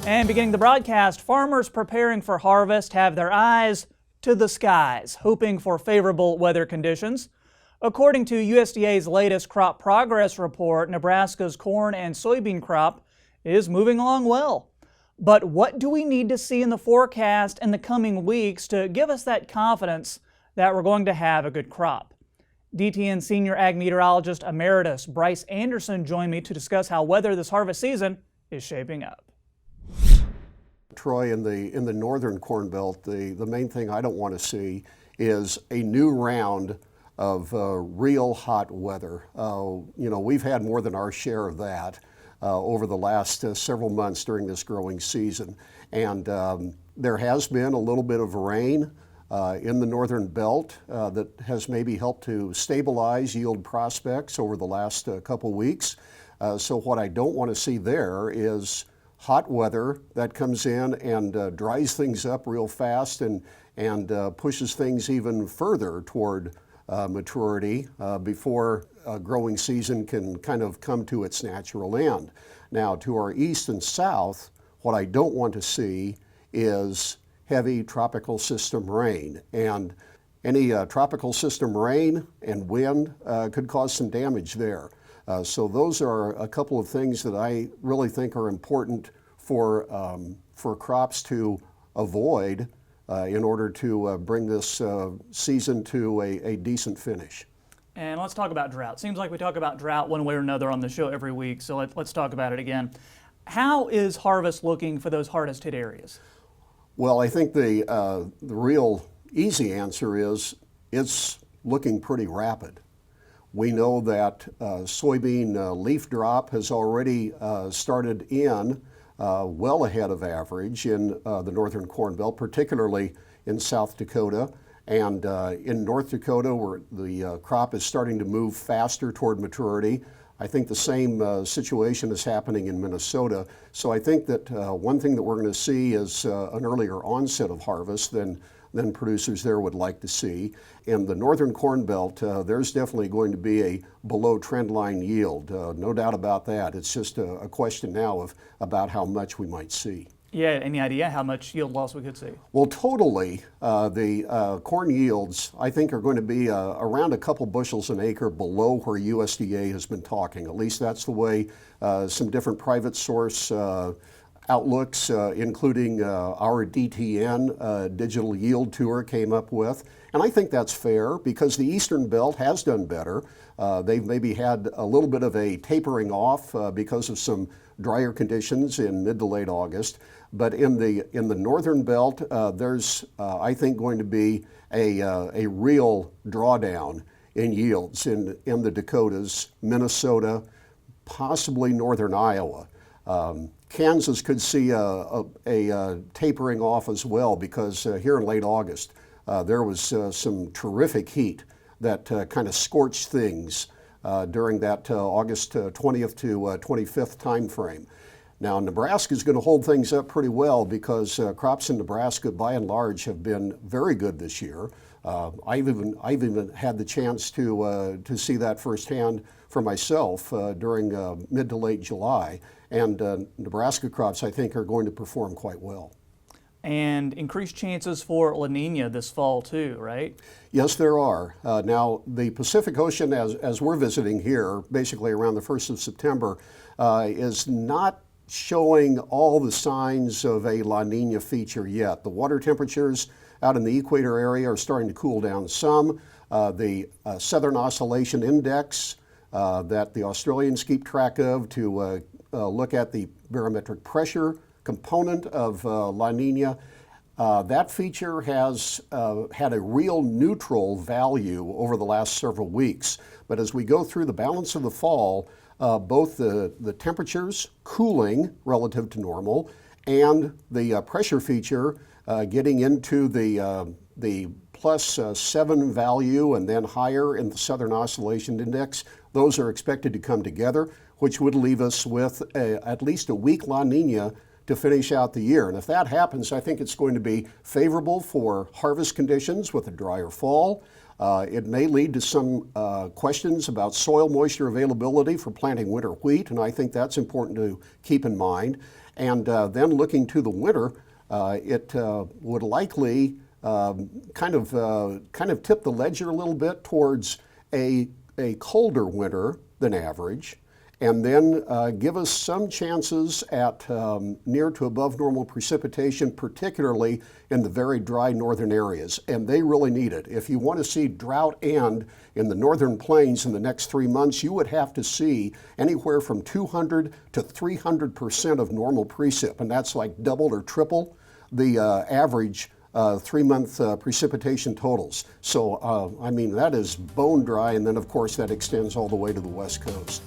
And beginning the broadcast, farmers preparing for harvest have their eyes to the skies, hoping for favorable weather conditions. According to USDA's latest crop progress report, Nebraska's corn and soybean crop is moving along well. But what do we need to see in the forecast in the coming weeks to give us that confidence that we're going to have a good crop? DTN Senior Ag Meteorologist Emeritus Bryce Anderson joined me to discuss how weather this harvest season is shaping up. Troy, in the northern Corn Belt, the main thing I don't want to see is a new round of real hot weather. We've had more than our share of that over the last several months during this growing season. And there has been a little bit of rain in the northern belt that has maybe helped to stabilize yield prospects over the last couple weeks. So what I don't want to see there is hot weather that comes in and dries things up real fast and pushes things even further toward maturity before growing season can kind of come to its natural end. Now, to our east and south, what I don't want to see is heavy tropical system rain. And any tropical system rain and wind could cause some damage there. So those are a couple of things that I really think are important for crops to avoid in order to bring this season to a decent finish. And let's talk about drought. Seems like we talk about drought one way or another on the show every week, so let's talk about it again. How is harvest looking for those hardest hit areas? Well, I think the real easy answer is it's looking pretty rapid. We know that soybean leaf drop has already started in well ahead of average in the northern Corn Belt, particularly in South Dakota. And in North Dakota, where the crop is starting to move faster toward maturity. I think the same situation is happening in Minnesota. So I think that one thing that we're going to see is an earlier onset of harvest than producers there would like to see. In the northern Corn Belt, there's definitely going to be a below trend line yield. No doubt about that. It's just a question now of about how much we might see. Yeah, any idea how much yield loss we could see? Well, totally, the corn yields, I think, are going to be around a couple bushels an acre below where USDA has been talking. At least that's the way some different private source outlooks, including our DTN Digital Yield Tour, came up with. And I think that's fair because the Eastern Belt has done better. They've maybe had a little bit of a tapering off because of some drier conditions in mid to late August. But in the Northern Belt, there's, I think, going to be a real drawdown in yields in the Dakotas, Minnesota, possibly northern Iowa. Kansas could see a tapering off as well because here in late August, there was some terrific heat that kind of scorched things during that August 20th to 25th time frame. Now, Nebraska is going to hold things up pretty well because crops in Nebraska, by and large, have been very good this year. I've even had the chance to see that firsthand for myself during mid to late July. And Nebraska crops, I think, are going to perform quite well. And increased chances for La Niña this fall too, right? Yes, there are. Now, the Pacific Ocean, as we're visiting here, basically around the 1st of September, is not showing all the signs of a La Niña feature yet. The water temperatures out in the equator area are starting to cool down some. The Southern Oscillation Index that the Australians keep track of to look at the barometric pressure component of La Niña, that feature has had a real neutral value over the last several weeks. But as we go through the balance of the fall, both the temperatures cooling relative to normal and the pressure feature getting into the plus 7 value and then higher in the Southern Oscillation Index, those are expected to come together, which would leave us with at least a weak La Niña to finish out the year. And if that happens, I think it's going to be favorable for harvest conditions with a drier fall. It may lead to some questions about soil moisture availability for planting winter wheat, and I think that's important to keep in mind. And then looking to the winter, it would likely kind of tip the ledger a little bit towards a colder winter than average, and then give us some chances at near to above normal precipitation, particularly in the very dry northern areas, and they really need it. If you want to see drought end in the northern plains in the next 3 months, you would have to see anywhere from 200 to 300% of normal precip, and that's like double or triple the average 3-month precipitation totals. So, I mean, that is bone dry, and then of course that extends all the way to the west coast.